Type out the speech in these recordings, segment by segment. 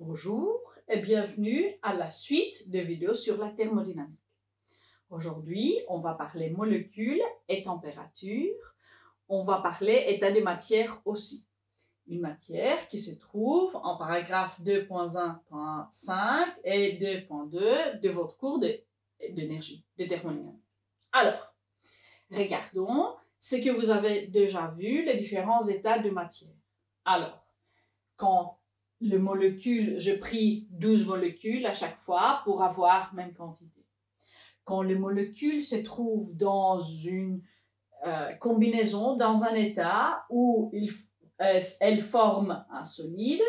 Bonjour et bienvenue à la suite de vidéos sur la thermodynamique. Aujourd'hui, on va parler molécules et température. On va parler état des matières aussi. Une matière qui se trouve en paragraphe 2.1.5 et 2.2 de votre cours d'énergie, de thermodynamique. Alors, regardons ce que vous avez déjà vu, les différents états de matière. Alors, quand les molécules, je pris 12 molécules à chaque fois pour avoir même quantité. Quand les molécules se trouvent dans une combinaison, dans un état où elles forment un solide,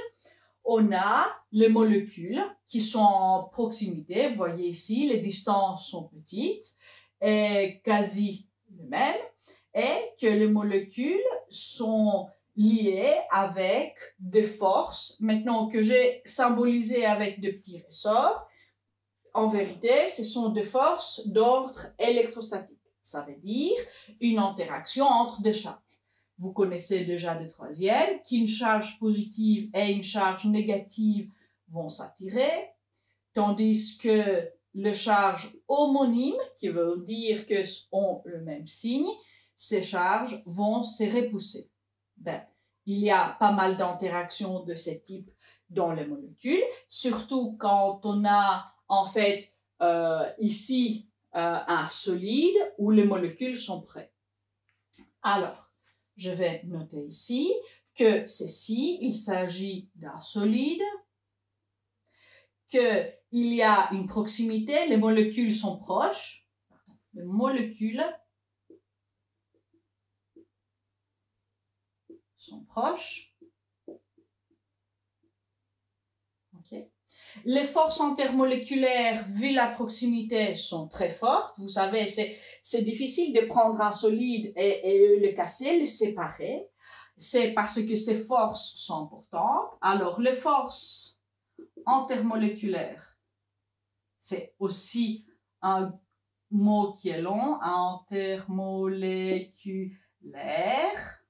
on a les molécules qui sont en proximité. Vous voyez ici, les distances sont petites et quasi les mêmes, et que les molécules sont liées avec des forces, maintenant que j'ai symbolisé avec de petits ressorts. En vérité, ce sont des forces d'ordre électrostatique. Ça veut dire une interaction entre deux charges. Vous connaissez déjà de troisième, qu'une charge positive et une charge négative vont s'attirer, tandis que les charges homonymes, qui veut dire qu'elles ont le même signe, ces charges vont se repousser. Il y a pas mal d'interactions de ce type dans les molécules, surtout quand on a en fait ici un solide où les molécules sont prêtes. Alors, je vais noter ici que ceci, il s'agit d'un solide, qu'il y a une proximité, les molécules sont proches, les molécules sont proches. Okay. Les forces intermoléculaires, vu la proximité, sont très fortes. Vous savez, c'est difficile de prendre un solide et le casser, le séparer. C'est parce que ces forces sont importantes. Alors, les forces intermoléculaires, c'est aussi un mot qui est long, intermoléculaire.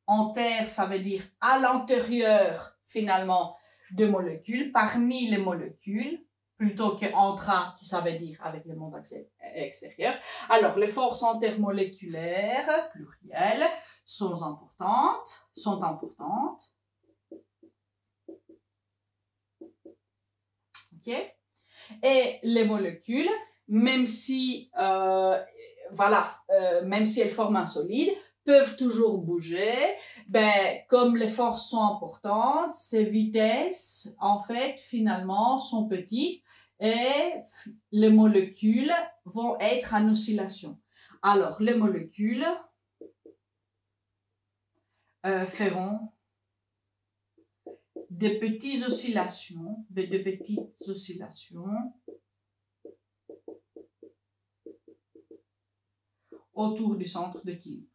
Inter, ça veut dire à l'intérieur, finalement, de molécules, parmi les molécules, plutôt que entre, qui ça veut dire avec le monde extérieur. Alors, les forces intermoléculaires, plurielles, sont importantes. OK? Et les molécules, même si, même si elles forment un solide, peuvent toujours bouger. Comme les forces sont importantes, ces vitesses, en fait, finalement, sont petites et les molécules vont être en oscillation. Alors, les molécules feront de petites oscillations, autour du centre d'équilibre.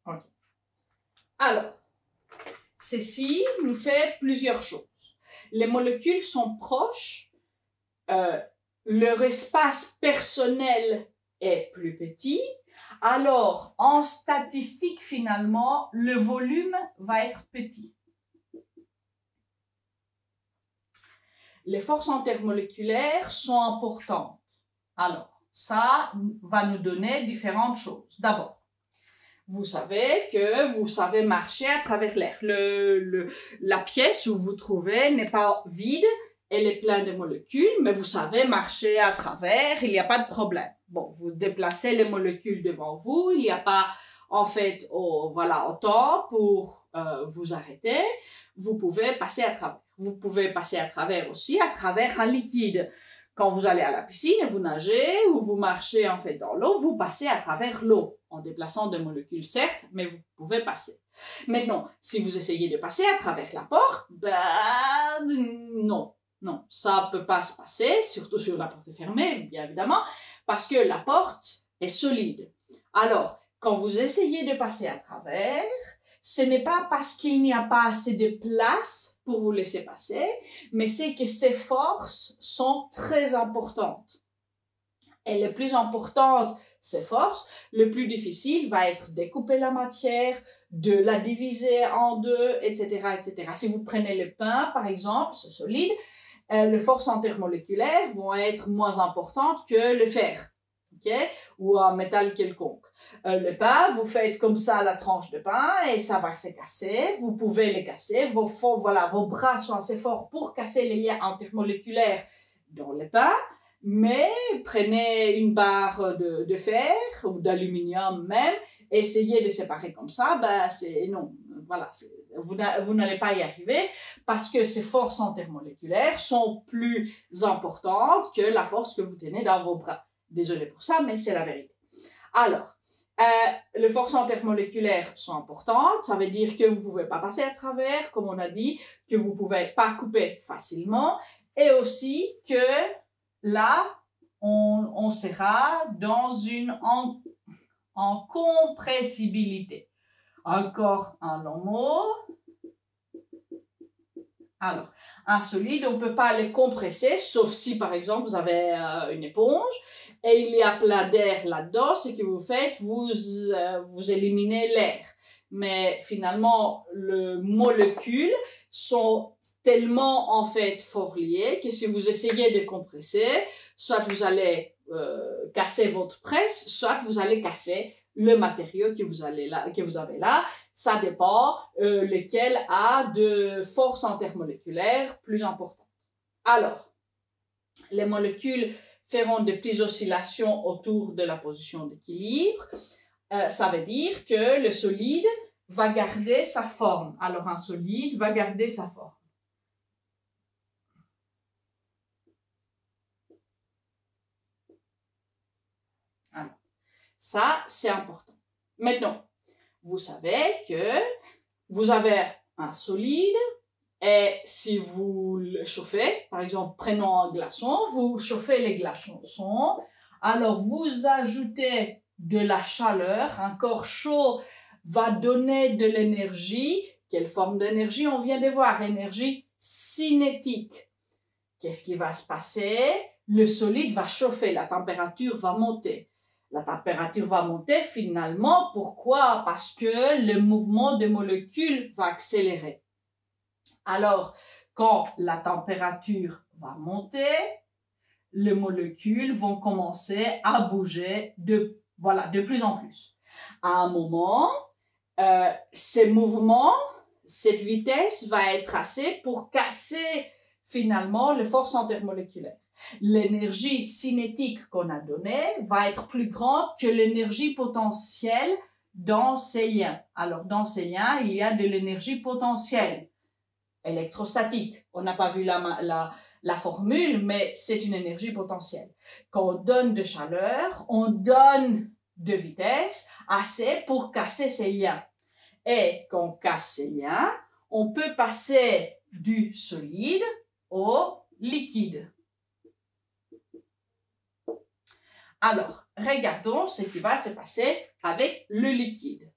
Okay. Alors, ceci nous fait plusieurs choses. Les molécules sont proches, leur espace personnel est plus petit, alors en statistique finalement, le volume va être petit. Les forces intermoléculaires sont importantes. Alors, ça va nous donner différentes choses. D'abord, vous savez que vous savez marcher à travers l'air. La pièce où vous trouvez n'est pas vide, elle est pleine de molécules, mais vous savez marcher à travers, il n'y a pas de problème. Bon, vous déplacez les molécules devant vous, il n'y a pas en fait autant pour vous arrêter. Vous pouvez passer à travers. Vous pouvez passer à travers aussi à travers un liquide. Quand vous allez à la piscine, vous nagez ou vous marchez en fait dans l'eau, vous passez à travers l'eau en déplaçant des molécules certes, mais vous pouvez passer. Maintenant, si vous essayez de passer à travers la porte, non, ça peut pas se passer, surtout sur la porte fermée, bien évidemment, parce que la porte est solide. Alors, quand vous essayez de passer à travers, ce n'est pas parce qu'il n'y a pas assez de place pour vous laisser passer, mais c'est que ces forces sont très importantes. Et le plus importante, ces forces, le plus difficile va être de découper la matière, de la diviser en deux, etc., etc. Si vous prenez le pain, par exemple, c'est solide, les forces intermoléculaires vont être moins importantes que le fer, okay? Ou un métal quelconque. Le pain, vous faites comme ça la tranche de pain et ça va se casser. Vous pouvez les casser. Vos bras sont assez forts pour casser les liens intermoléculaires dans le pain. Mais prenez une barre de fer ou d'aluminium même, et essayez de séparer comme ça, non, voilà, vous n'allez pas y arriver parce que ces forces intermoléculaires sont plus importantes que la force que vous tenez dans vos bras. Désolé pour ça, mais c'est la vérité. Alors, les forces intermoléculaires sont importantes, ça veut dire que vous pouvez pas passer à travers, comme on a dit, que vous pouvez pas couper facilement, et aussi que là, on sera dans en compressibilité. Encore un long mot. Alors, un solide, on ne peut pas le compresser, sauf si, par exemple, vous avez une éponge et il y a plein d'air là-dedans. Ce que vous faites, vous éliminez l'air. Mais finalement, les molécules sont tellement, en fait, fort liées que si vous essayez de compresser, soit vous allez casser votre presse, soit vous allez casser le matériau que vous avez là. Ça dépend lequel a de forces intermoléculaires plus importantes. Alors, les molécules feront des petites oscillations autour de la position d'équilibre. Ça veut dire que le solide va garder sa forme. Alors, un solide va garder sa forme. Alors, ça, c'est important. Maintenant, vous savez que vous avez un solide et si vous le chauffez, par exemple, prenons un glaçon, vous chauffez les glaçons, alors vous ajoutez de la chaleur, un corps chaud va donner de l'énergie. Quelle forme d'énergie on vient de voir? Énergie cinétique. Qu'est-ce qui va se passer? Le solide va chauffer, la température va monter. La température va monter finalement, pourquoi? Parce que le mouvement des molécules va accélérer. Alors, quand la température va monter, les molécules vont commencer à bouger de plus en plus. À un moment, ces mouvements, cette vitesse va être assez pour casser finalement les forces intermoléculaires. L'énergie cinétique qu'on a donnée va être plus grande que l'énergie potentielle dans ces liens. Alors, dans ces liens, il y a de l'énergie potentielle électrostatique. On n'a pas vu la formule, mais c'est une énergie potentielle. Quand on donne de chaleur, on donne de vitesse assez pour casser ces liens. Et quand on casse ces liens, on peut passer du solide au liquide. Alors, regardons ce qui va se passer avec le liquide.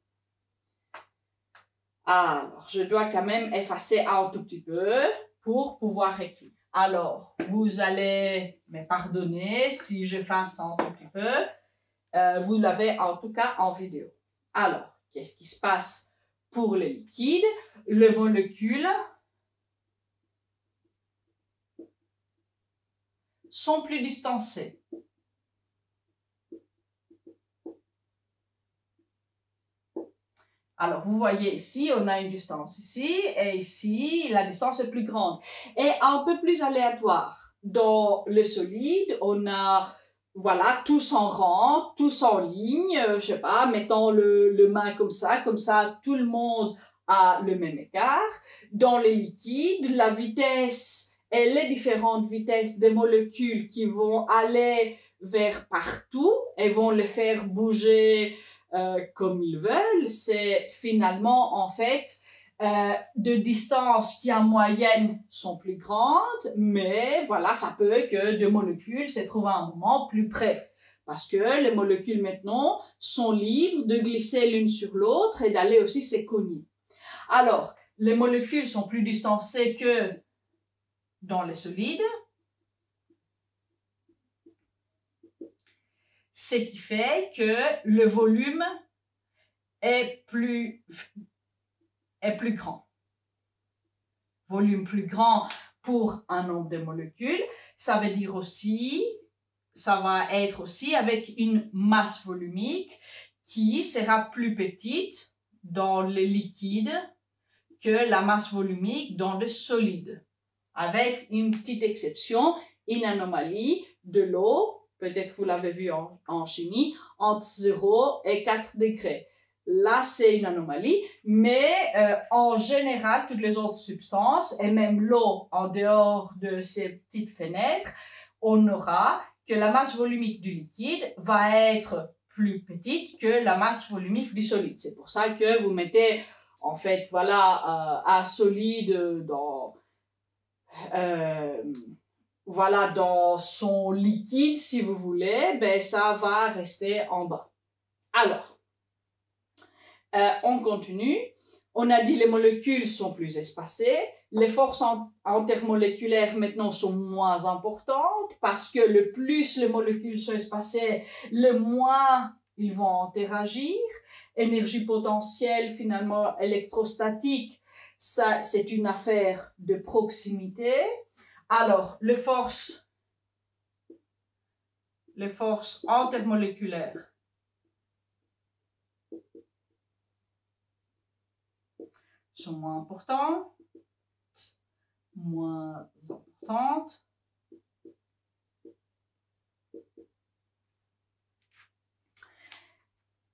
Alors, je dois quand même effacer un tout petit peu pour pouvoir écrire. Alors, vous allez me pardonner si j'efface un tout petit peu. Vous l'avez en tout cas en vidéo. Alors, qu'est-ce qui se passe pour le liquide? Les molécules sont plus distancées. Alors, vous voyez ici, on a une distance ici, et ici, la distance est plus grande. Et un peu plus aléatoire. Dans le solide, on a, voilà, tous en rang, tous en ligne, je sais pas, mettons le main comme ça, tout le monde a le même écart. Dans les liquides, la vitesse et les différentes vitesses des molécules qui vont aller vers partout et vont les faire bouger comme ils veulent, c'est finalement en fait de distances qui en moyenne sont plus grandes, mais voilà, ça peut que deux molécules se trouvent à un moment plus près. Parce que les molécules maintenant sont libres de glisser l'une sur l'autre et d'aller aussi se cogner. Alors, les molécules sont plus distancées que dans les solides. ce qui fait que le volume est plus grand. Volume plus grand pour un nombre de molécules, ça veut dire aussi, ça va être aussi avec une masse volumique qui sera plus petite dans le liquide que la masse volumique dans le solide. Avec une petite exception, une anomalie de l'eau, peut-être vous l'avez vu en chimie, entre 0 et 4 degrés. Là, c'est une anomalie, mais en général, toutes les autres substances, et même l'eau en dehors de ces petites fenêtres, on aura que la masse volumique du liquide va être plus petite que la masse volumique du solide. C'est pour ça que vous mettez, en fait, voilà, un solide dans son liquide, si vous voulez, ben ça va rester en bas. Alors, on continue. On a dit les molécules sont plus espacées. Les forces intermoléculaires maintenant sont moins importantes parce que le plus les molécules sont espacées, le moins ils vont interagir. Énergie potentielle, finalement électrostatique, ça c'est une affaire de proximité. Alors, les forces intermoléculaires sont moins importantes.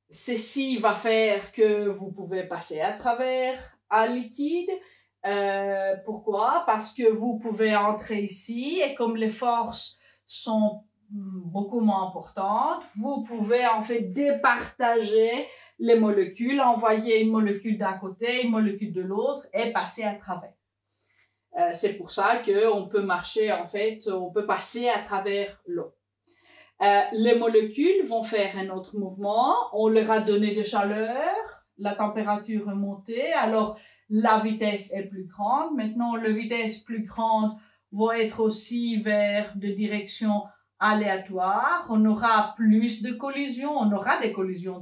Ceci va faire que vous pouvez passer à travers un liquide. Pourquoi? Parce que vous pouvez entrer ici et comme les forces sont beaucoup moins importantes, vous pouvez en fait départager les molécules, envoyer une molécule d'un côté, une molécule de l'autre et passer à travers. C'est pour ça qu'on peut marcher, en fait, on peut passer à travers l'eau. Les molécules vont faire un autre mouvement, on leur a donné de chaleur, la température est montée, alors la vitesse est plus grande. Maintenant, la vitesse plus grande va être aussi vers des directions aléatoires. On aura plus de collisions, on aura des collisions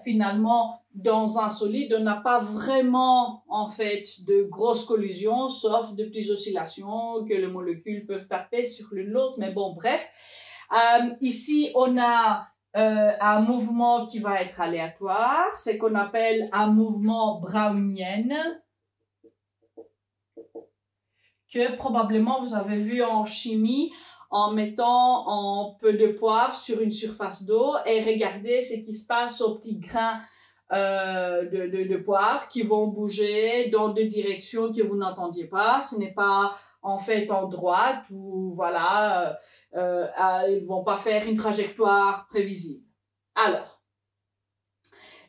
finalement, dans un solide, on n'a pas vraiment, en fait, de grosses collisions, sauf de petites oscillations que les molécules peuvent taper sur l'une l'autre, mais bon, bref. Ici, on a un mouvement qui va être aléatoire, c'est qu'on appelle un mouvement brownien, que probablement vous avez vu en chimie, en mettant un peu de poivre sur une surface d'eau et regardez ce qui se passe aux petits grains de poivre qui vont bouger dans des directions que vous n'entendiez pas. Ce n'est pas en fait en droite ou voilà, ils vont pas faire une trajectoire prévisible. Alors,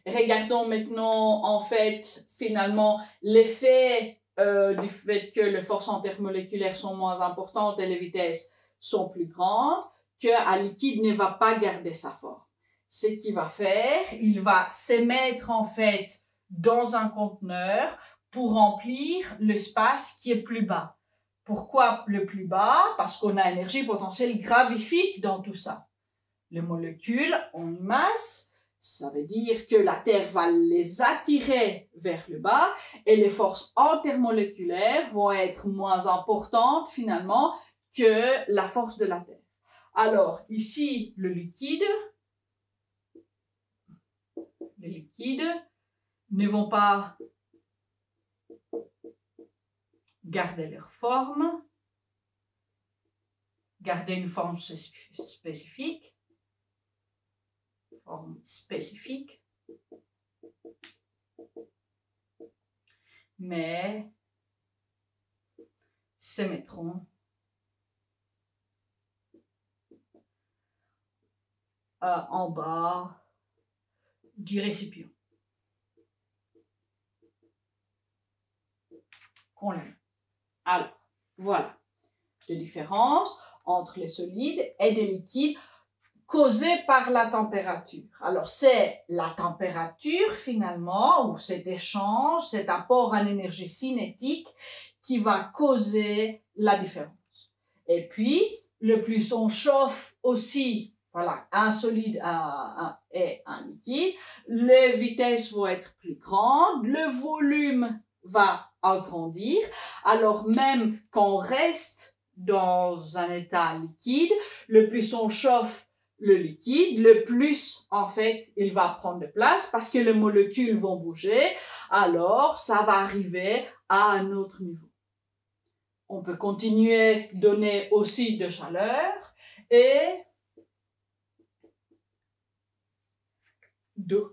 regardons maintenant en fait finalement l'effet du fait que les forces intermoléculaires sont moins importantes et les vitesses sont plus grandes, qu'un liquide ne va pas garder sa forme. Ce qu'il va faire, il va s'émettre en fait dans un conteneur pour remplir l'espace qui est plus bas. Pourquoi le plus bas? Parce qu'on a énergie potentielle gravifique dans tout ça. Les molécules ont une masse, ça veut dire que la Terre va les attirer vers le bas et les forces intermoléculaires vont être moins importantes finalement que la force de la Terre. Alors, ici, le liquide ne vont pas garder leur forme, garder une forme spécifique, mais se mettront en bas du récipient. Alors, voilà la différence entre les solides et les liquides causée par la température. Alors, c'est la température finalement, ou cet échange, cet apport en énergie cinétique qui va causer la différence. Et puis, le plus on chauffe aussi voilà, un solide et un liquide, les vitesses vont être plus grandes, le volume va agrandir. Alors même quand on reste dans un état liquide, le plus on chauffe le liquide, le plus en fait il va prendre de place parce que les molécules vont bouger. Alors ça va arriver à un autre niveau. On peut continuer à donner aussi de chaleur et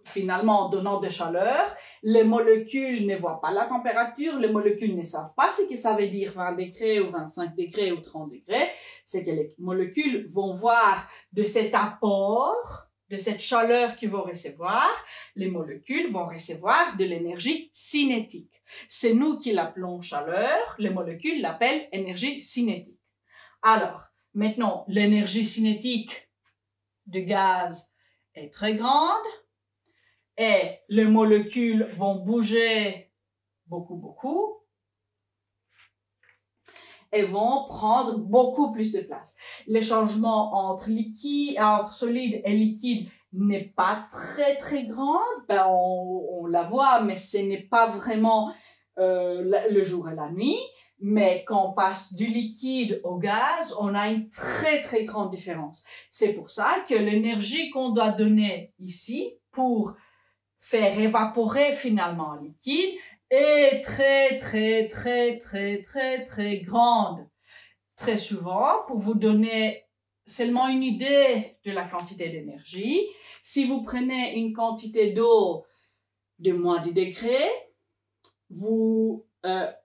finalement, en donnant de chaleur, les molécules ne voient pas la température, les molécules ne savent pas ce que ça veut dire 20 degrés ou 25 degrés ou 30 degrés. C'est que les molécules vont voir de cet apport, de cette chaleur qu'ils vont recevoir, les molécules vont recevoir de l'énergie cinétique. C'est nous qui l'appelons chaleur, les molécules l'appellent énergie cinétique. Alors, maintenant, l'énergie cinétique du gaz est très grande et les molécules vont bouger beaucoup et vont prendre beaucoup plus de place. Le changement entre solide et liquide n'est pas très grand. Ben, on la voit, mais ce n'est pas vraiment le jour et la nuit. Mais quand on passe du liquide au gaz, on a une très grande différence. C'est pour ça que l'énergie qu'on doit donner ici pour faire évaporer finalement le liquide est très grande. Très souvent, pour vous donner seulement une idée de la quantité d'énergie, si vous prenez une quantité d'eau de moins 10 degrés,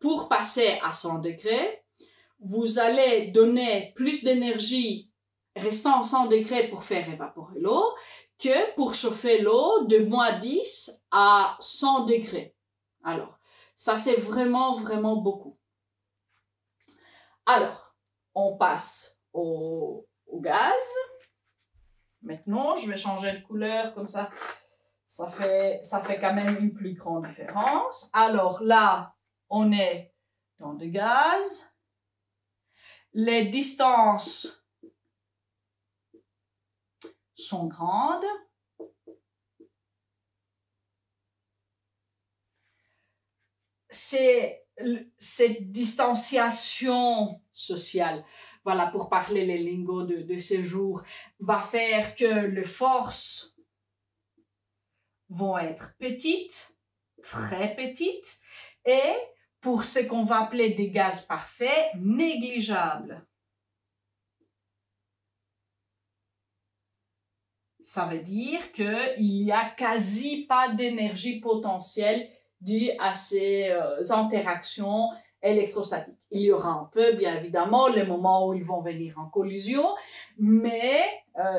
pour passer à 100 degrés, vous allez donner plus d'énergie restant à 100 degrés pour faire évaporer l'eau que pour chauffer l'eau de moins 10 à 100 degrés. Alors, ça c'est vraiment beaucoup. Alors, on passe au gaz. Maintenant, je vais changer de couleur comme ça. Ça fait quand même une plus grande différence. Alors là, on est dans le gaz. Les distances sont grandes. C'est cette distanciation sociale, voilà, pour parler les lingots de ces jours, va faire que les forces vont être petites, très petites, et pour ce qu'on va appeler des gaz parfaits, négligeables. Ça veut dire qu'il n'y a quasi pas d'énergie potentielle due à ces interactions électrostatiques. Il y aura un peu, bien évidemment, les moments où ils vont venir en collision, mais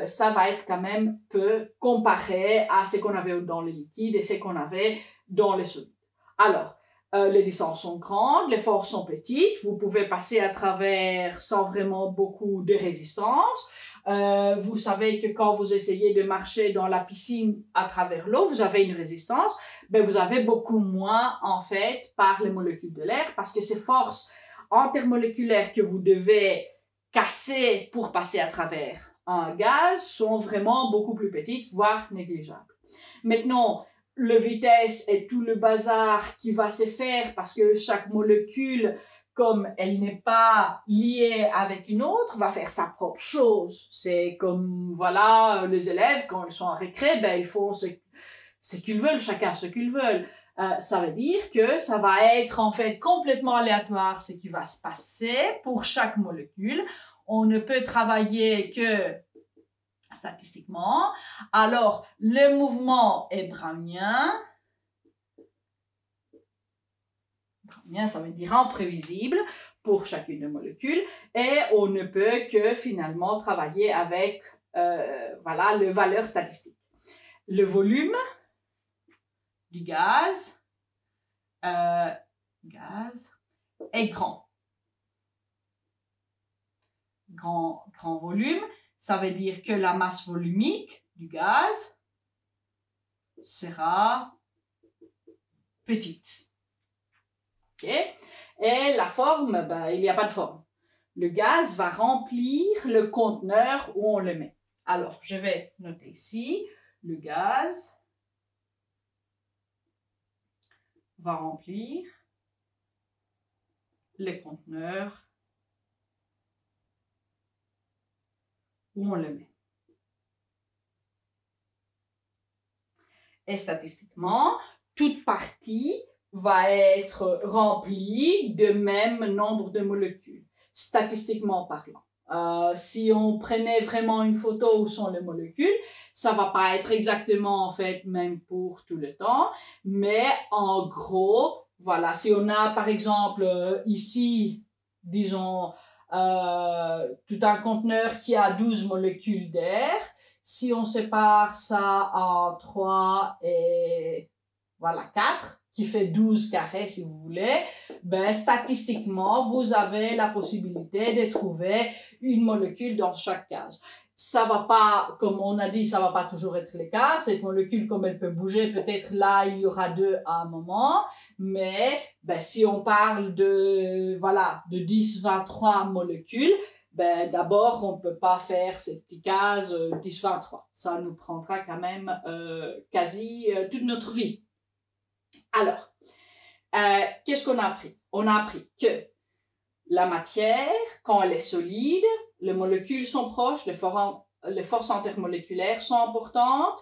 ça va être quand même peu comparé à ce qu'on avait dans le liquide et ce qu'on avait dans les solides. Alors, les distances sont grandes, les forces sont petites, vous pouvez passer à travers sans vraiment beaucoup de résistance. Vous savez que quand vous essayez de marcher dans la piscine à travers l'eau, vous avez une résistance, ben vous avez beaucoup moins en fait par les molécules de l'air parce que ces forces intermoléculaires que vous devez casser pour passer à travers un gaz sont vraiment beaucoup plus petites, voire négligeables. Maintenant, la vitesse et tout le bazar qui va se faire parce que chaque molécule, comme elle n'est pas liée avec une autre, va faire sa propre chose. C'est comme, voilà, les élèves, quand ils sont en récré, ben, ils font ce qu'ils veulent, chacun ce qu'ils veulent. Ça veut dire que ça va être, en fait, complètement aléatoire ce qui va se passer pour chaque molécule. On ne peut travailler que statistiquement. Alors, le mouvement est brownien. Brownien, ça veut dire imprévisible pour chacune des molécules. Et on ne peut que finalement travailler avec voilà, les valeurs statistiques. Le volume du gaz est grand. Grand volume. Ça veut dire que la masse volumique du gaz sera petite. Okay? Et la forme, ben, il n'y a pas de forme. Le gaz va remplir le conteneur où on le met. Alors, je vais noter ici, le gaz va remplir le conteneur où on le met. Et statistiquement, toute partie va être remplie de même nombre de molécules, statistiquement parlant. Si on prenait vraiment une photo où sont les molécules, ça va pas être exactement en fait même pour tout le temps, mais en gros, voilà, si on a par exemple ici, disons, tout un conteneur qui a 12 molécules d'air, si on sépare ça en 3 et voilà 4, qui fait 12 carrés si vous voulez, ben statistiquement, vous avez la possibilité de trouver une molécule dans chaque case. Ça va pas, comme on a dit, ça va pas toujours être le cas. Cette molécule, comme elle peut bouger, peut-être là, il y aura 2 à un moment. Mais, ben, si on parle de, voilà, de 10, 23 molécules, ben, d'abord, on peut pas faire ces petites cases 10, 23. Ça nous prendra quand même quasi toute notre vie. Alors, qu'est-ce qu'on a appris? On a appris que la matière, quand elle est solide, les molécules sont proches, les forces intermoléculaires sont importantes,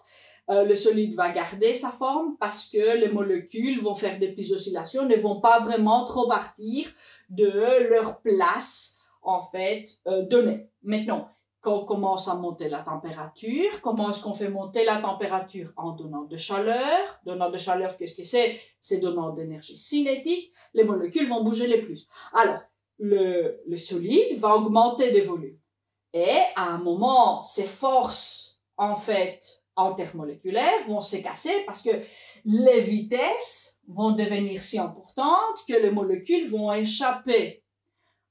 le solide va garder sa forme parce que les molécules vont faire des petites oscillations, ne vont pas vraiment trop partir de leur place, en fait, donnée. Maintenant, quand on commence à monter la température, comment est-ce qu'on fait monter la température? En donnant de chaleur. Donnant de chaleur, qu'est-ce que c'est? C'est donnant d'énergie cinétique. Les molécules vont bouger les plus. Alors, le solide va augmenter de volume. Et à un moment, ces forces, en fait, intermoléculaires vont se casser parce que les vitesses vont devenir si importantes que les molécules vont échapper.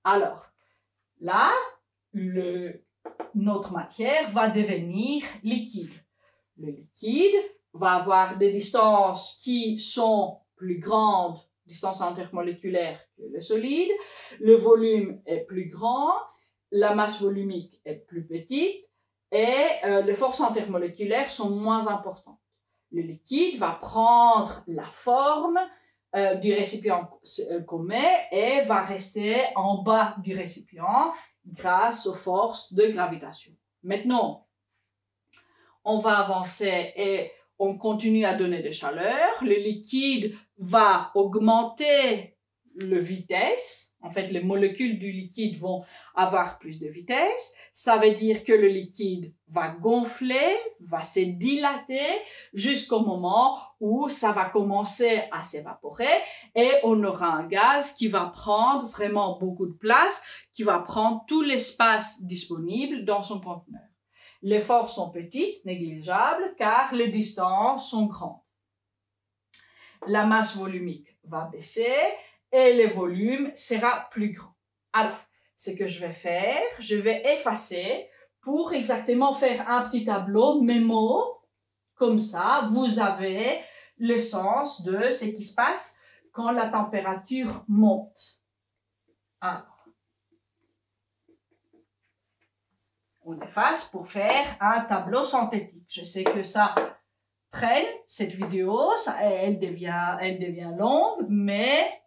Alors, là, notre matière va devenir liquide. Le liquide va avoir des distances qui sont plus grandes, distances intermoléculaires, que le solide. Le volume est plus grand, la masse volumique est plus petite et les forces intermoléculaires sont moins importantes. Le liquide va prendre la forme du récipient qu'on met et va rester en bas du récipient grâce aux forces de gravitation. Maintenant, on va avancer et on continue à donner de chaleur. Le liquide va augmenter la vitesse. En fait, les molécules du liquide vont avoir plus de vitesse. Ça veut dire que le liquide va gonfler, va se dilater jusqu'au moment où ça va commencer à s'évaporer et on aura un gaz qui va prendre vraiment beaucoup de place, qui va prendre tout l'espace disponible dans son conteneur. Les forces sont petites, négligeables, car les distances sont grandes. La masse volumique va baisser et le volume sera plus grand. Alors, ce que je vais faire, je vais effacer pour exactement faire un petit tableau mémo. Comme ça, vous avez le sens de ce qui se passe quand la température monte. Alors, on efface pour faire un tableau synthétique. Je sais que ça traîne, cette vidéo, elle devient longue, mais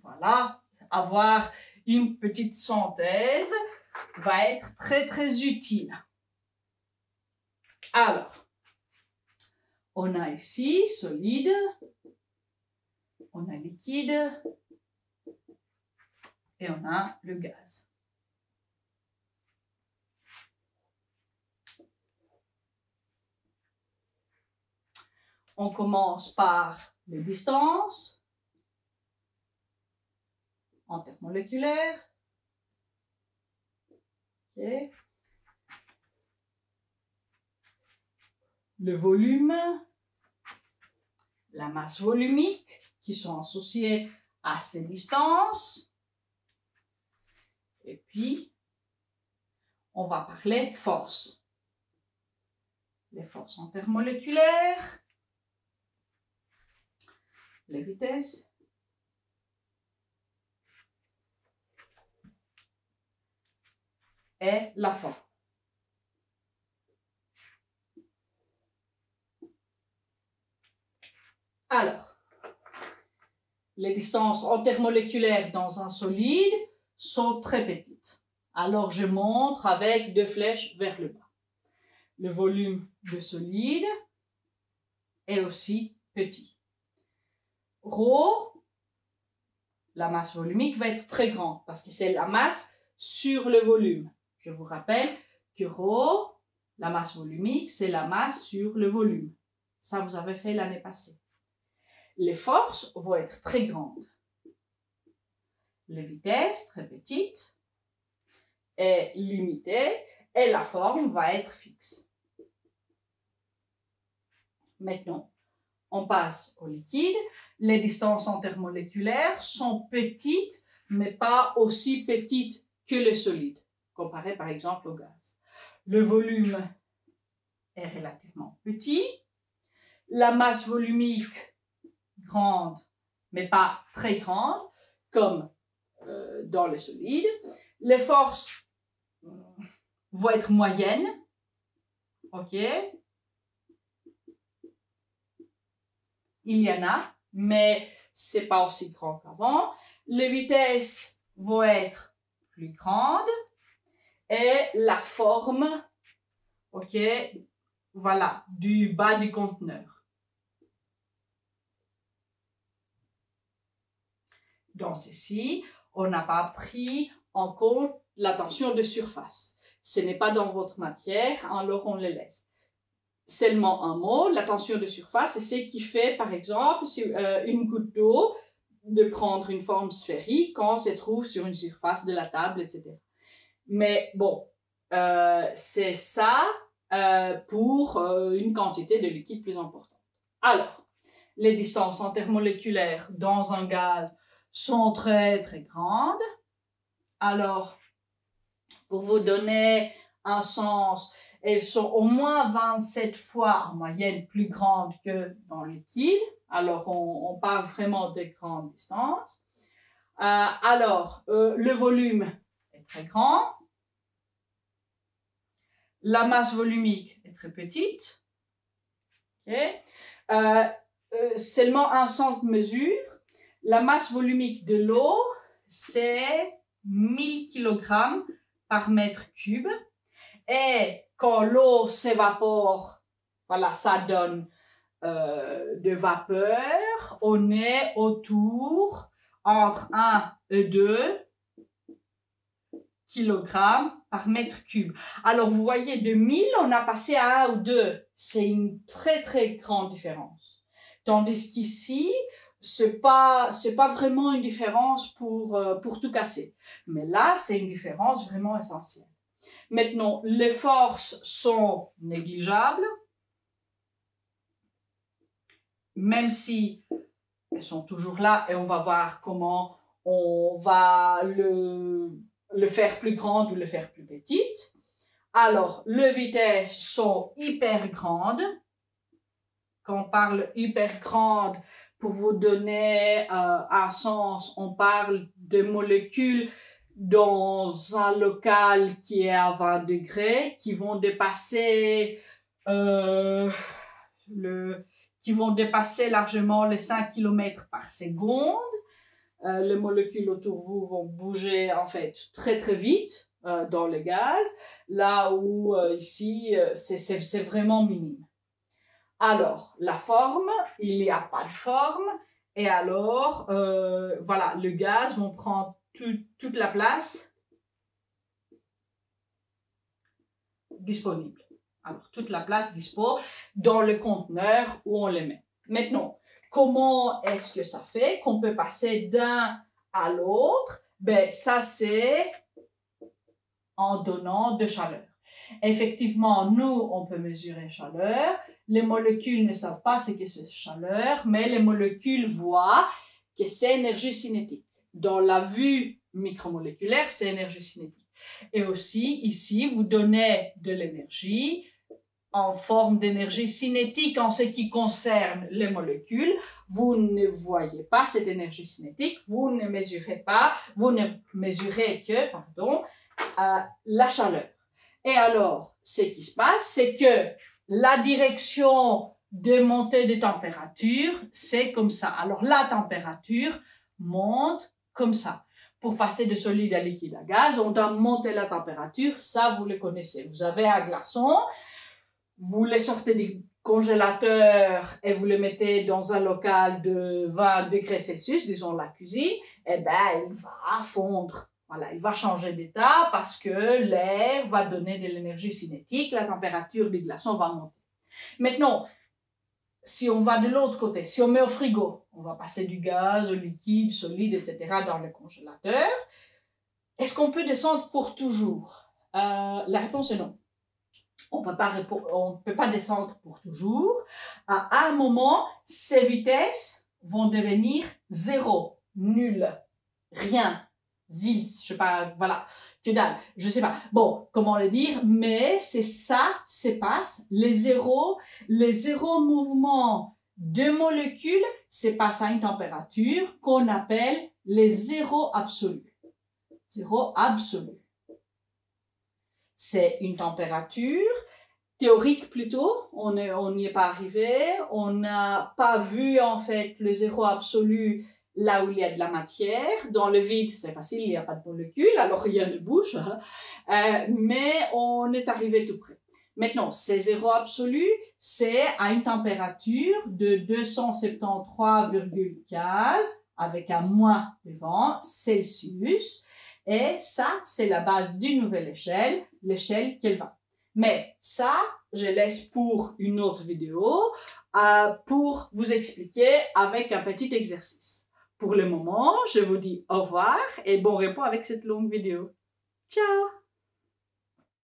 voilà, avoir une petite synthèse va être très très utile. Alors, on a ici solide, on a liquide et on a le gaz. On commence par les distances intermoléculaires. Okay. Le volume, la masse volumique qui sont associées à ces distances. Et puis, on va parler force. Les forces intermoléculaires, les vitesses, et la forme. Alors, les distances intermoléculaires dans un solide sont très petites. Alors, je montre avec deux flèches vers le bas. Le volume de solide est aussi petit. Rho, la masse volumique, va être très grande parce que c'est la masse sur le volume. Je vous rappelle que Rho, la masse volumique, c'est la masse sur le volume. Ça, vous avez fait l'année passée. Les forces vont être très grandes. Les vitesses, très petites et limitées, et la forme va être fixe. Maintenant, on passe au liquide. Les distances intermoléculaires sont petites, mais pas aussi petites que le solide, comparé par exemple au gaz. Le volume est relativement petit. La masse volumique grande, mais pas très grande, comme dans le solide. Les forces vont être moyennes. OK? Il y en a, mais c'est pas aussi grand qu'avant. Les vitesses vont être plus grandes et la forme, OK, voilà, du bas du conteneur. Dans ceci, on n'a pas pris en compte la tension de surface. Ce n'est pas dans votre matière, alors on le laisse. Seulement un mot, la tension de surface, c'est ce qui fait, par exemple, une goutte d'eau de prendre une forme sphérique quand on se trouve sur une surface de la table, etc. Mais bon, c'est ça pour une quantité de liquide plus importante. Alors, les distances intermoléculaires dans un gaz sont très très grandes. Alors, pour vous donner un sens, elles sont au moins 27 fois en moyenne plus grandes que dans le liquide. Alors, on parle vraiment de grandes distances. Le volume est très grand. La masse volumique est très petite. Okay. Seulement un sens de mesure. La masse volumique de l'eau, c'est 1000 kg par mètre cube. Et quand l'eau s'évapore, voilà, ça donne de vapeur. On est autour entre 1 et 2 kg par mètre cube. Alors, vous voyez, de 1000, on a passé à 1 ou 2. C'est une très, très grande différence. Tandis qu'ici, c'est pas vraiment une différence pour tout casser. Mais là, c'est une différence vraiment essentielle. Maintenant, les forces sont négligeables, même si elles sont toujours là, et on va voir comment on va le faire plus grande ou le faire plus petite. Alors, les vitesses sont hyper grandes. Quand on parle hyper grande, pour vous donner un sens, on parle de molécules dans un local qui est à 20 degrés, qui vont dépasser largement les 5 km par seconde. Les molécules autour de vous vont bouger en fait très très vite dans le gaz, là où ici c'est vraiment minime. Alors, la forme, il n'y a pas de forme, et alors, voilà, le gaz va prendre toute la place disponible. Alors, toute la place dispo dans le conteneur où on les met. Maintenant, comment est-ce que ça fait qu'on peut passer d'un à l'autre? Ben, ça, c'est en donnant de chaleur. Effectivement, nous, on peut mesurer chaleur. Les molécules ne savent pas ce que c'est chaleur, mais les molécules voient que c'est énergie cinétique. Dans la vue micromoléculaire, c'est énergie cinétique. Et aussi, ici, vous donnez de l'énergie en forme d'énergie cinétique en ce qui concerne les molécules. Vous ne voyez pas cette énergie cinétique, vous ne mesurez que, la chaleur. Et alors, ce qui se passe, c'est que la direction de montée de température, c'est comme ça. Alors, la température monte comme ça. Pour passer de solide à liquide à gaz, on doit monter la température. Ça, vous le connaissez. Vous avez un glaçon, vous le sortez du congélateur et vous le mettez dans un local de 20 degrés Celsius, disons la cuisine, eh ben, il va fondre. Voilà, il va changer d'état parce que l'air va donner de l'énergie cinétique, la température du glaçon va monter. Maintenant, si on va de l'autre côté, si on met au frigo, on va passer du gaz au liquide, solide, etc. dans le congélateur. Est-ce qu'on peut descendre pour toujours? La réponse est non. On peut pas descendre pour toujours. À un moment, ces vitesses vont devenir zéro, nul, rien. Zilts, je sais pas, voilà, que dalle, je sais pas. Bon, comment le dire, mais c'est ça, se passe, les zéros mouvements de molécules se passent à une température qu'on appelle les zéros absolus. Zéro absolu. C'est une température théorique plutôt, on n'y est pas arrivé, on n'a pas vu en fait le zéro absolu là où il y a de la matière. Dans le vide, c'est facile, il n'y a pas de molécules, alors rien ne bouge, mais on est arrivé tout près. Maintenant, ces zéro absolu, c'est à une température de 273,15 avec un moins devant Celsius, et ça, c'est la base d'une nouvelle échelle, l'échelle Kelvin. Mais ça, je laisse pour une autre vidéo pour vous expliquer avec un petit exercice. Pour le moment, je vous dis au revoir et bon repos avec cette longue vidéo. Ciao!